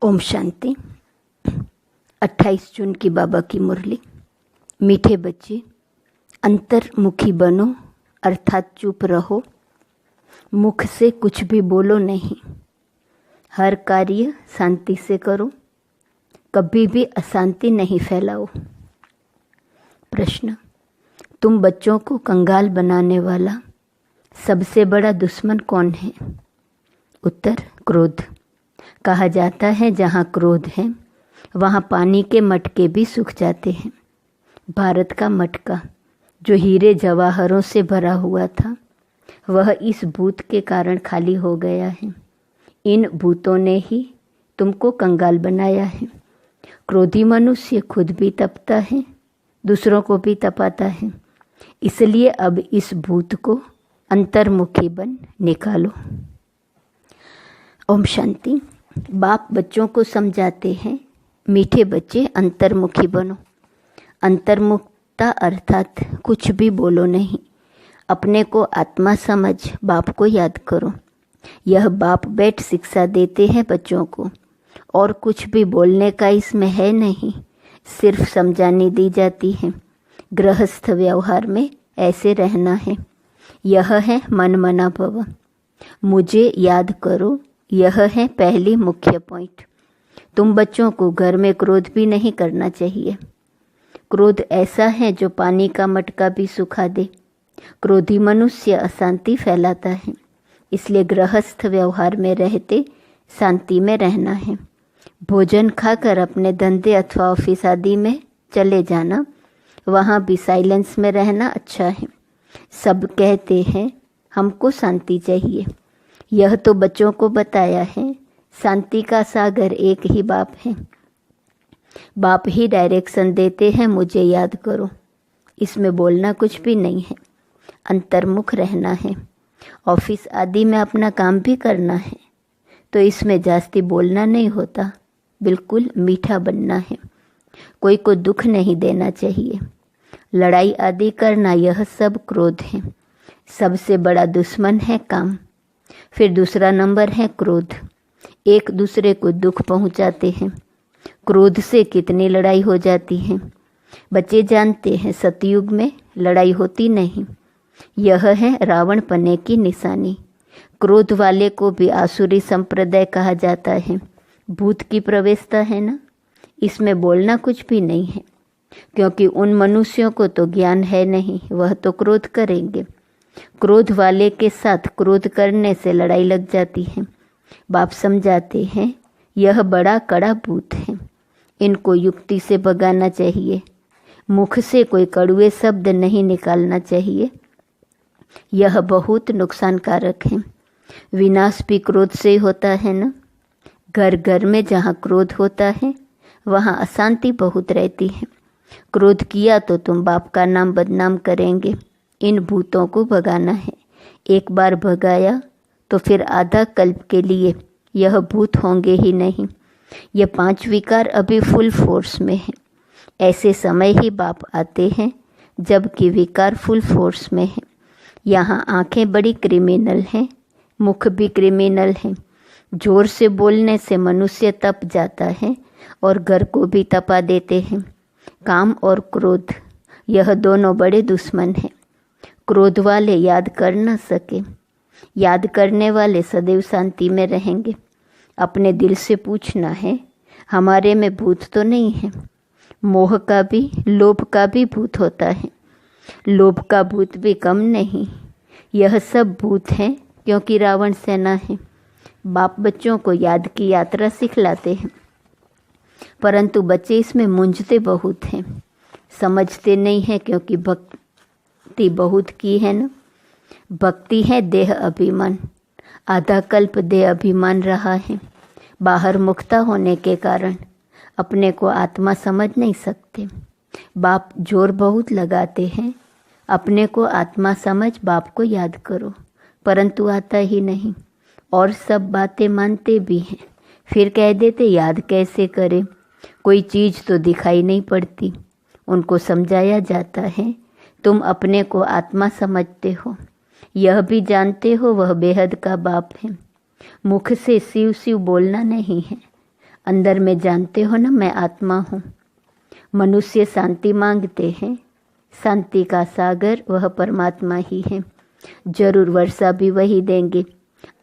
ओम शांति। 28 जून की बाबा की मुरली। मीठे बच्चे, अंतर्मुखी बनो अर्थात चुप रहो, मुख से कुछ भी बोलो नहीं, हर कार्य शांति से करो, कभी भी अशांति नहीं फैलाओ। प्रश्न: तुम बच्चों को कंगाल बनाने वाला सबसे बड़ा दुश्मन कौन है? उत्तर: क्रोध। कहा जाता है जहाँ क्रोध है वहाँ पानी के मटके भी सूख जाते हैं। भारत का मटका जो हीरे जवाहरों से भरा हुआ था वह इस भूत के कारण खाली हो गया है। इन भूतों ने ही तुमको कंगाल बनाया है। क्रोधी मनुष्य खुद भी तपता है, दूसरों को भी तपाता है। इसलिए अब इस भूत को अंतर्मुखी बन निकालो। ओम शांति। बाप बच्चों को समझाते हैं, मीठे बच्चे अंतर्मुखी बनो। अंतर्मुखता अर्थात कुछ भी बोलो नहीं, अपने को आत्मा समझ बाप को याद करो। यह बाप बैठ शिक्षा देते हैं बच्चों को, और कुछ भी बोलने का इसमें है नहीं, सिर्फ समझानी दी जाती है। गृहस्थ व्यवहार में ऐसे रहना है। यह है मन मना भव, मुझे याद करो। यह है पहली मुख्य पॉइंट। तुम बच्चों को घर में क्रोध भी नहीं करना चाहिए। क्रोध ऐसा है जो पानी का मटका भी सुखा दे। क्रोधी मनुष्य अशांति फैलाता है। इसलिए गृहस्थ व्यवहार में रहते शांति में रहना है। भोजन खाकर अपने धंधे अथवा ऑफिस आदि में चले जाना, वहाँ भी साइलेंस में रहना अच्छा है। सब कहते हैं हमको शांति चाहिए। यह तो बच्चों को बताया है। शांति का सागर एक ही बाप है। बाप ही डायरेक्शन देते हैं, मुझे याद करो। इसमें बोलना कुछ भी नहीं है, अंतर्मुख रहना है। ऑफिस आदि में अपना काम भी करना है, तो इसमें जास्ती बोलना नहीं होता, बिल्कुल मीठा बनना है। कोई को दुख नहीं देना चाहिए। लड़ाई आदि करना, यह सब क्रोध है। सबसे बड़ा दुश्मन है काम। फिर दूसरा नंबर है क्रोध। एक दूसरे को दुख पहुंचाते हैं। क्रोध से कितनी लड़ाई हो जाती है। बच्चे जानते हैं सतयुग में लड़ाई होती नहीं। यह है रावण पने की निशानी। क्रोध वाले को भी आसुरी संप्रदाय कहा जाता है। भूत की प्रवेशता है ना, इसमें बोलना कुछ भी नहीं है, क्योंकि उन मनुष्यों को तो ज्ञान है नहीं, वह तो क्रोध करेंगे। क्रोध वाले के साथ क्रोध करने से लड़ाई लग जाती है। बाप समझाते हैं यह बड़ा कड़ा भूत है, इनको युक्ति से भगाना चाहिए। मुख से कोई कड़वे शब्द नहीं निकालना चाहिए, यह बहुत नुकसानकारक है। विनाश भी क्रोध से ही होता है ना। घर घर में जहाँ क्रोध होता है वहाँ अशांति बहुत रहती है। क्रोध किया तो तुम बाप का नाम बदनाम करेंगे। इन भूतों को भगाना है। एक बार भगाया तो फिर आधा कल्प के लिए यह भूत होंगे ही नहीं। ये 5 विकार अभी फुल फोर्स में है। ऐसे समय ही बाप आते हैं जबकि विकार फुल फोर्स में है। यहाँ आंखें बड़ी क्रिमिनल हैं, मुख भी क्रिमिनल हैं। जोर से बोलने से मनुष्य तप जाता है और घर को भी तपा देते हैं। काम और क्रोध, यह दोनों बड़े दुश्मन हैं। क्रोध वाले याद कर न सके, याद करने वाले सदैव शांति में रहेंगे। अपने दिल से पूछना है, हमारे में भूत तो नहीं है। मोह का भी, लोभ का भी भूत होता है। लोभ का भूत भी कम नहीं। यह सब भूत हैं क्योंकि रावण सेना है। बाप बच्चों को याद की यात्रा सिखलाते हैं, परंतु बच्चे इसमें मूंझते बहुत हैं, समझते नहीं हैं, क्योंकि भक्ति बहुत की है ना। भक्ति है देह अभिमान। आधा कल्प देह अभिमान रहा है। बाहर मुक्ता होने के कारण अपने को आत्मा समझ नहीं सकते। बाप जोर बहुत लगाते हैं, अपने को आत्मा समझ बाप को याद करो, परंतु आता ही नहीं। और सब बातें मानते भी हैं, फिर कह देते याद कैसे करें, कोई चीज़ तो दिखाई नहीं पड़ती। उनको समझाया जाता है, तुम अपने को आत्मा समझते हो, यह भी जानते हो वह बेहद का बाप है। मुख से शिव शिव बोलना नहीं है, अंदर में जानते हो ना मैं आत्मा हूँ। मनुष्य शांति मांगते हैं, शांति का सागर वह परमात्मा ही है, जरूर वर्षा भी वही देंगे।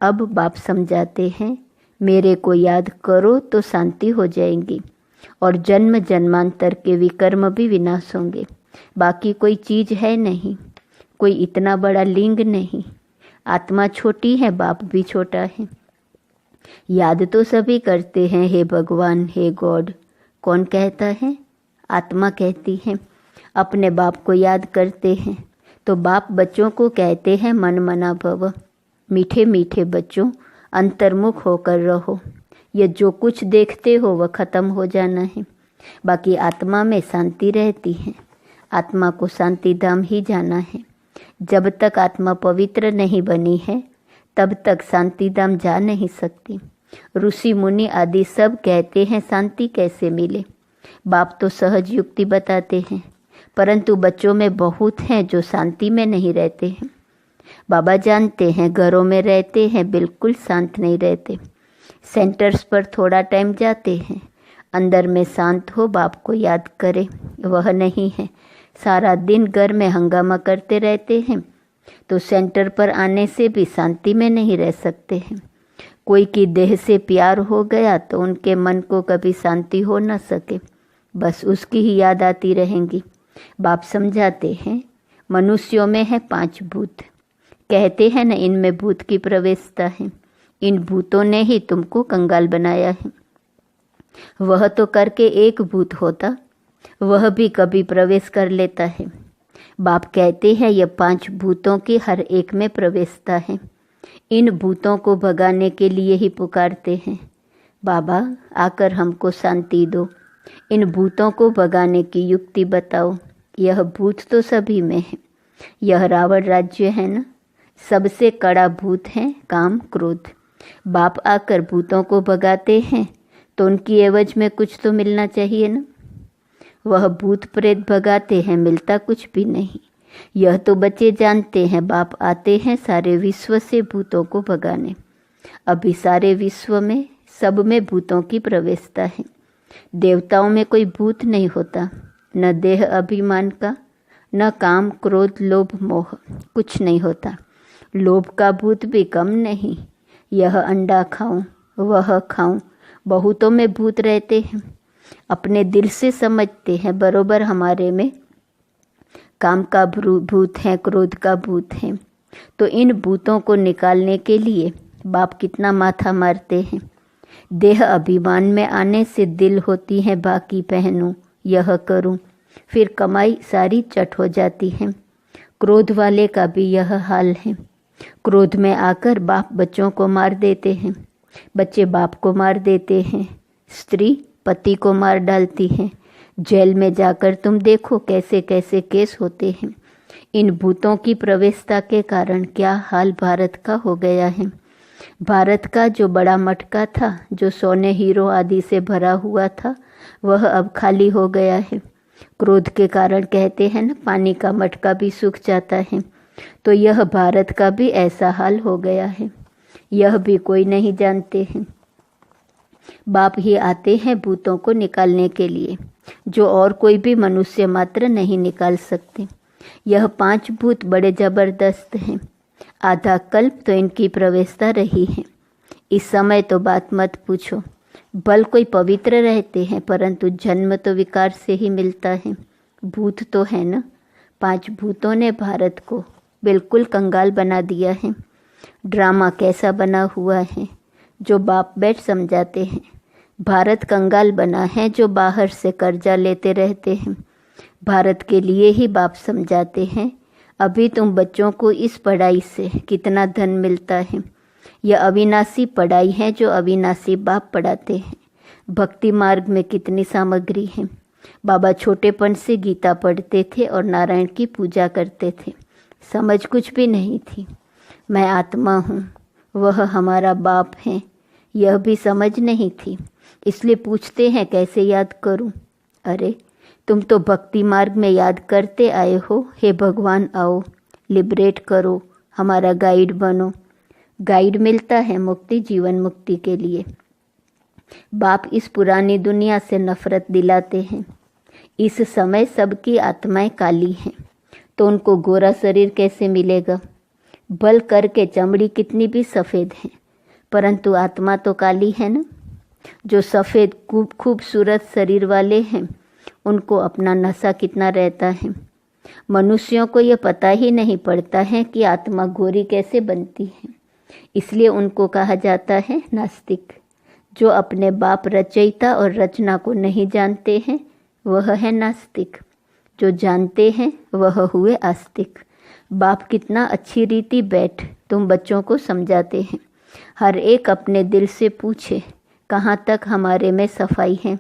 अब बाप समझाते हैं मेरे को याद करो तो शांति हो जाएंगी और जन्म जन्मांतर के विकर्म भी विनाश होंगे। बाकी कोई चीज है नहीं, कोई इतना बड़ा लिंग नहीं। आत्मा छोटी है, बाप भी छोटा है। याद तो सभी करते हैं, हे भगवान, हे गॉड। कौन कहता है? आत्मा कहती है। अपने बाप को याद करते हैं तो बाप बच्चों को कहते हैं मन मना भव। मीठे मीठे बच्चों, अंतर्मुख होकर रहो। ये जो कुछ देखते हो वह खत्म हो जाना है। बाकी आत्मा में शांति रहती है। आत्मा को शांति धाम ही जाना है। जब तक आत्मा पवित्र नहीं बनी है तब तक शांति धाम जा नहीं सकती। ऋषि मुनि आदि सब कहते हैं शांति कैसे मिले। बाप तो सहज युक्ति बताते हैं, परंतु बच्चों में बहुत हैं जो शांति में नहीं रहते हैं। बाबा जानते हैं घरों में रहते हैं, बिल्कुल शांत नहीं रहते। सेंटर्स पर थोड़ा टाइम जाते हैं, अंदर में शांत हो बाप को याद करे, वह नहीं है। सारा दिन घर में हंगामा करते रहते हैं तो सेंटर पर आने से भी शांति में नहीं रह सकते हैं। कोई की देह से प्यार हो गया तो उनके मन को कभी शांति हो न सके, बस उसकी ही याद आती रहेंगी। बाप समझाते हैं मनुष्यों में है 5 भूत। कहते हैं न इनमें भूत की प्रवेशता है। इन भूतों ने ही तुमको कंगाल बनाया है। वह तो करके एक भूत होता, वह भी कभी प्रवेश कर लेता है। बाप कहते हैं यह 5 भूतों की हर एक में प्रवेशता है। इन भूतों को भगाने के लिए ही पुकारते हैं, बाबा आकर हमको शांति दो, इन भूतों को भगाने की युक्ति बताओ। यह भूत तो सभी में है। यह रावण राज्य है ना, सबसे कड़ा भूत है काम क्रोध। बाप आकर भूतों को भगाते हैं तो उनकी एवज में कुछ तो मिलना चाहिए ना। वह भूत प्रेत भगाते हैं, मिलता कुछ भी नहीं। यह तो बच्चे जानते हैं बाप आते हैं सारे विश्व से भूतों को भगाने। अभी सारे विश्व में सब में भूतों की प्रवेशता है। देवताओं में कोई भूत नहीं होता, न देह अभिमान का, न काम क्रोध लोभ मोह, कुछ नहीं होता। लोभ का भूत भी कम नहीं। यह अंडा खाऊं वह खाऊं, बहुतों में भूत रहते हैं। अपने दिल से समझते हैं बरोबर हमारे में काम का भूत है, क्रोध का भूत है। तो इन भूतों को निकालने के लिए बाप कितना माथा मारते हैं। देह अभिमान में आने से दिल होती है बाकी पहनूं यह करूं, फिर कमाई सारी चट हो जाती है। क्रोध वाले का भी यह हाल है। क्रोध में आकर बाप बच्चों को मार देते हैं, बच्चे बाप को मार देते हैं, स्त्री पति को मार डालती है। जेल में जाकर तुम देखो कैसे कैसे केस होते हैं। इन भूतों की प्रवेशता के कारण क्या हाल भारत का हो गया है। भारत का जो बड़ा मटका था, जो सोने हीरो आदि से भरा हुआ था, वह अब खाली हो गया है। क्रोध के कारण कहते हैं ना पानी का मटका भी सूख जाता है। तो यह भारत का भी ऐसा हाल हो गया है। यह भी कोई नहीं जानते हैं। बाप ही आते हैं भूतों को निकालने के लिए, जो और कोई भी मनुष्य मात्र नहीं निकाल सकते। यह 5 भूत बड़े जबरदस्त हैं। आधा कल्प तो इनकी प्रवेशता रही है। इस समय तो बात मत पूछो। बल कोई पवित्र रहते हैं, परंतु जन्म तो विकार से ही मिलता है। भूत तो है ना, 5 भूतों ने भारत को बिल्कुल कंगाल बना दिया है। ड्रामा कैसा बना हुआ है, जो बाप बैठ समझाते हैं। भारत कंगाल बना है जो बाहर से कर्जा लेते रहते हैं। भारत के लिए ही बाप समझाते हैं, अभी तुम बच्चों को इस पढ़ाई से कितना धन मिलता है। यह अविनाशी पढ़ाई है जो अविनाशी बाप पढ़ाते हैं। भक्ति मार्ग में कितनी सामग्री है। बाबा छोटेपन से गीता पढ़ते थे और नारायण की पूजा करते थे। समझ कुछ भी नहीं थी। मैं आत्मा हूँ, वह हमारा बाप है, यह भी समझ नहीं थी। इसलिए पूछते हैं कैसे याद करूं। अरे तुम तो भक्ति मार्ग में याद करते आए हो। हे भगवान आओ, लिबरेट करो, हमारा गाइड बनो। गाइड मिलता है मुक्ति, जीवन मुक्ति के लिए। बाप इस पुरानी दुनिया से नफरत दिलाते हैं। इस समय सबकी आत्माएं काली हैं, तो उनको गोरा शरीर कैसे मिलेगा? बल करके चमड़ी कितनी भी सफ़ेद है, परंतु आत्मा तो काली है ना। जो सफ़ेद खूबसूरत शरीर वाले हैं उनको अपना नशा कितना रहता है। मनुष्यों को ये पता ही नहीं पड़ता है कि आत्मा गोरी कैसे बनती है, इसलिए उनको कहा जाता है नास्तिक। जो अपने बाप रचयिता और रचना को नहीं जानते हैं वह है नास्तिक। जो जानते हैं वह हुए आस्तिक। बाप कितना अच्छी रीति बैठ तुम बच्चों को समझाते हैं। हर एक अपने दिल से पूछे कहाँ तक हमारे में सफाई है,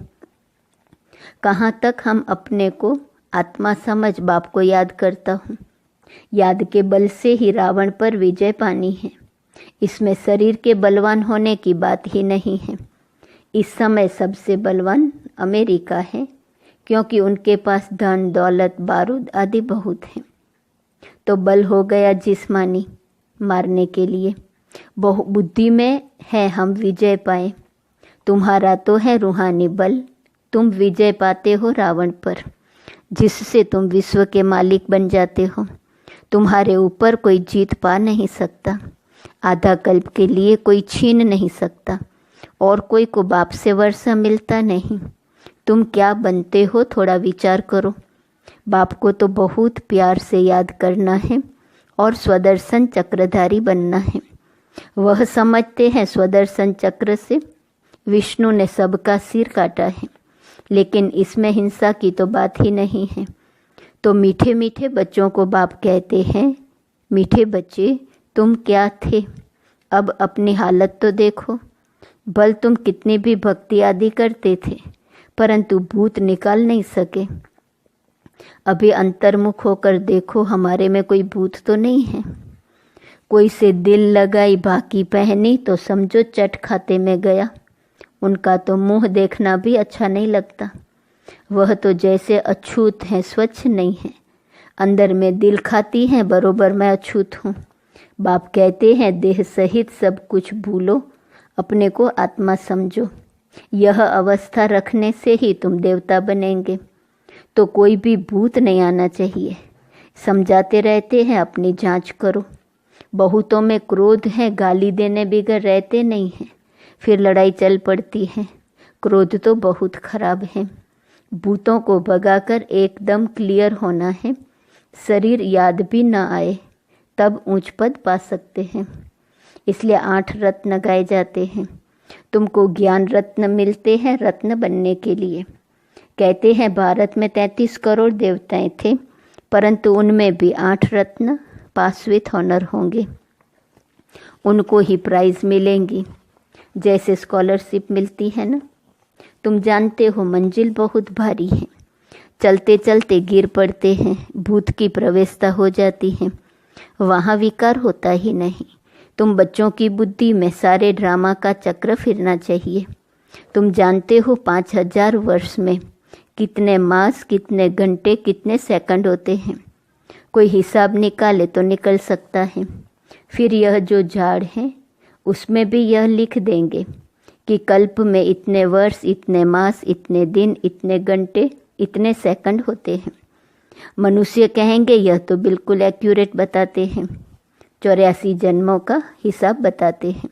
कहाँ तक हम अपने को आत्मा समझ बाप को याद करता हूँ। याद के बल से ही रावण पर विजय पानी है। इसमें शरीर के बलवान होने की बात ही नहीं है। इस समय सबसे बलवान अमेरिका है, क्योंकि उनके पास धन दौलत बारूद आदि बहुत है। तो बल हो गया जिस्मानी मारने के लिए। बहु बुद्धि में है हम विजय पाए। तुम्हारा तो है रूहानी बल। तुम विजय पाते हो रावण पर, जिससे तुम विश्व के मालिक बन जाते हो। तुम्हारे ऊपर कोई जीत पा नहीं सकता। आधा कल्प के लिए कोई छीन नहीं सकता, और कोई को बाप से वर्षा मिलता नहीं। तुम क्या बनते हो थोड़ा विचार करो। बाप को तो बहुत प्यार से याद करना है और स्वदर्शन चक्रधारी बनना है। वह समझते हैं स्वदर्शन चक्र से विष्णु ने सबका सिर काटा है, लेकिन इसमें हिंसा की तो बात ही नहीं है। तो मीठे मीठे बच्चों को बाप कहते हैं, मीठे बच्चे तुम क्या थे, अब अपनी हालत तो देखो। भल तुम कितनी भी भक्ति आदि करते थे, परंतु भूत निकाल नहीं सके। अभी अंतर्मुख होकर देखो, हमारे में कोई भूत तो नहीं है। कोई से दिल लगाई बाकी पहनी तो समझो चट खाते में गया। उनका तो मुंह देखना भी अच्छा नहीं लगता। वह तो जैसे अछूत हैं, स्वच्छ नहीं है। अंदर में दिल खाती हैं, बरोबर मैं अछूत हूँ। बाप कहते हैं देह सहित सब कुछ भूलो, अपने को आत्मा समझो। यह अवस्था रखने से ही तुम देवता बनेंगे। तो कोई भी भूत नहीं आना चाहिए। समझाते रहते हैं अपनी जांच करो। बहुतों में क्रोध है, गाली देने बिगर रहते नहीं हैं, फिर लड़ाई चल पड़ती है। क्रोध तो बहुत खराब है। भूतों को भगाकर एकदम क्लियर होना है। शरीर याद भी न आए तब ऊंच पद पा सकते हैं। इसलिए 8 रत्न गाए जाते हैं। तुमको ज्ञान रत्न मिलते हैं रत्न बनने के लिए। कहते हैं भारत में 33 करोड़ देवताएं थे, परंतु उनमें भी 8 रत्न पास विथ ऑनर होंगे। उनको ही प्राइज मिलेंगी, जैसे स्कॉलरशिप मिलती है ना। तुम जानते हो मंजिल बहुत भारी है, चलते चलते गिर पड़ते हैं, भूत की प्रवेशता हो जाती है, वहाँ विकार होता ही नहीं। तुम बच्चों की बुद्धि में सारे ड्रामा का चक्र फिरना चाहिए। तुम जानते हो 5000 वर्ष में कितने मास, कितने घंटे, कितने सेकंड होते हैं। कोई हिसाब निकाले तो निकल सकता है। फिर यह जो झाड़ है उसमें भी यह लिख देंगे कि कल्प में इतने वर्ष, इतने मास, इतने दिन, इतने घंटे, इतने सेकंड होते हैं। मनुष्य कहेंगे यह तो बिल्कुल एक्यूरेट बताते हैं, 84 जन्मों का हिसाब बताते हैं।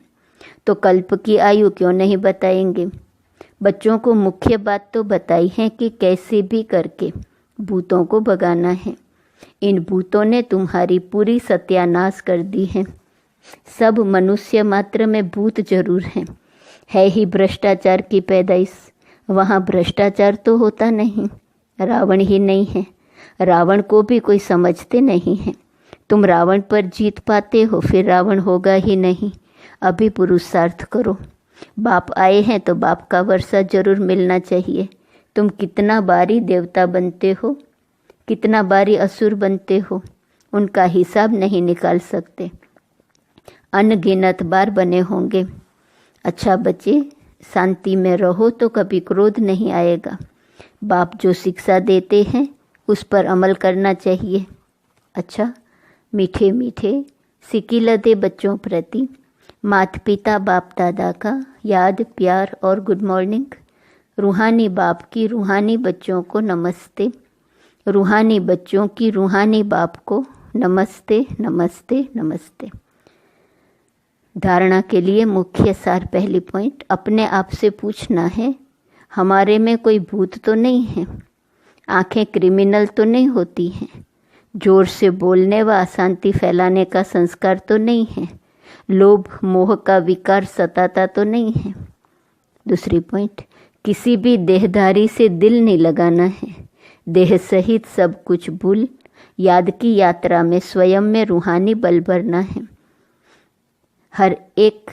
तो कल्प की आयु क्यों नहीं बताएंगे। बच्चों को मुख्य बात तो बताई है कि कैसे भी करके भूतों को भगाना है। इन भूतों ने तुम्हारी पूरी सत्यानाश कर दी है। सब मनुष्य मात्र में भूत जरूर हैं, है ही भ्रष्टाचार की पैदाइश। वहाँ भ्रष्टाचार तो होता नहीं, रावण ही नहीं है। रावण को भी कोई समझते नहीं है। तुम रावण पर जीत पाते हो, फिर रावण होगा ही नहीं। अभी पुरुषार्थ करो। बाप आए हैं तो बाप का वर्षा जरूर मिलना चाहिए। तुम कितना बारी देवता बनते हो, कितना बारी असुर बनते हो, उनका हिसाब नहीं निकाल सकते। अनगिनत बार बने होंगे। अच्छा बच्चे, शांति में रहो तो कभी क्रोध नहीं आएगा। बाप जो शिक्षा देते हैं उस पर अमल करना चाहिए। अच्छा, मीठे मीठे सिकिलते बच्चों प्रति माता पिता बाप दादा का याद, प्यार और गुड मॉर्निंग। रूहानी बाप की रूहानी बच्चों को नमस्ते। रूहानी बच्चों की रूहानी बाप को नमस्ते नमस्ते नमस्ते। धारणा के लिए मुख्य सार। पहली पॉइंट, अपने आप से पूछना है, हमारे में कोई भूत तो नहीं है, आंखें क्रिमिनल तो नहीं होती हैं, जोर से बोलने व अशांति फैलाने का संस्कार तो नहीं है, लोभ मोह का विकार सताता तो नहीं है। दूसरी पॉइंट, किसी भी देहधारी से दिल नहीं लगाना है, देह सहित सब कुछ भूल याद की यात्रा में स्वयं में रूहानी बल भरना है। हर एक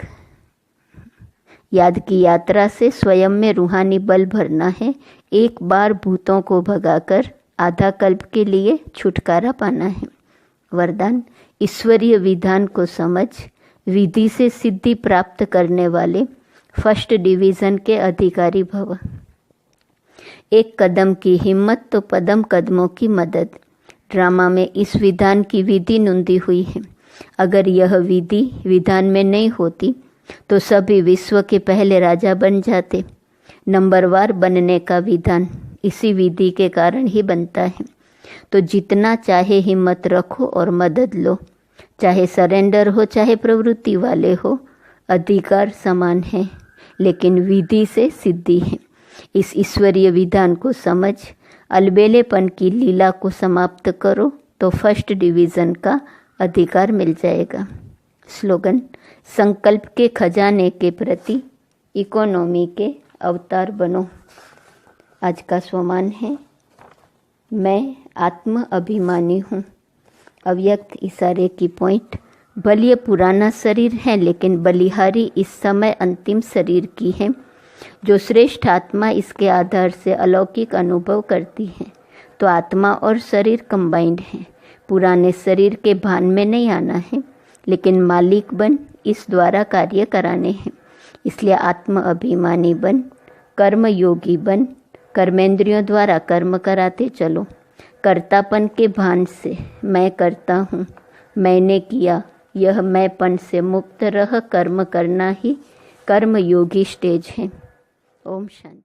याद की यात्रा से स्वयं में रूहानी बल भरना है। एक बार भूतों को भगाकर आधा कल्प के लिए छुटकारा पाना है। वरदान, ईश्वरीय विधान को समझ विधि से सिद्धि प्राप्त करने वाले फर्स्ट डिवीजन के अधिकारी भव। एक कदम की हिम्मत तो पदम कदमों की मदद। ड्रामा में इस विधान की विधि नोंदी हुई है। अगर यह विधि विधान में नहीं होती तो सभी विश्व के पहले राजा बन जाते। नंबरवार बनने का विधान इसी विधि के कारण ही बनता है। तो जितना चाहे हिम्मत रखो और मदद लो, चाहे सरेंडर हो चाहे प्रवृत्ति वाले हो, अधिकार समान है, लेकिन विधि से सिद्धि है। इस ईश्वरीय विधान को समझ अलबेलेपन की लीला को समाप्त करो तो फर्स्ट डिवीजन का अधिकार मिल जाएगा। स्लोगन, संकल्प के खजाने के प्रति इकोनॉमी के अवतार बनो। आज का स्वमान है, मैं आत्म अभिमानी हूँ। अव्यक्त इशारे की पॉइंट, भले ये पुराना शरीर है लेकिन बलिहारी इस समय अंतिम शरीर की है। जो श्रेष्ठ आत्मा इसके आधार से अलौकिक अनुभव करती है। तो आत्मा और शरीर कंबाइंड है। पुराने शरीर के भान में नहीं आना है, लेकिन मालिक बन इस द्वारा कार्य कराने हैं। इसलिए आत्म अभिमानी बन, कर्म योगी बन, कर्मेंद्रियों द्वारा कर्म कराते चलो। कर्तापन के भान से मैं करता हूँ, मैंने किया, यह मैंपन से मुक्त रह कर्म करना ही कर्म योगी स्टेज है। ओम शांति।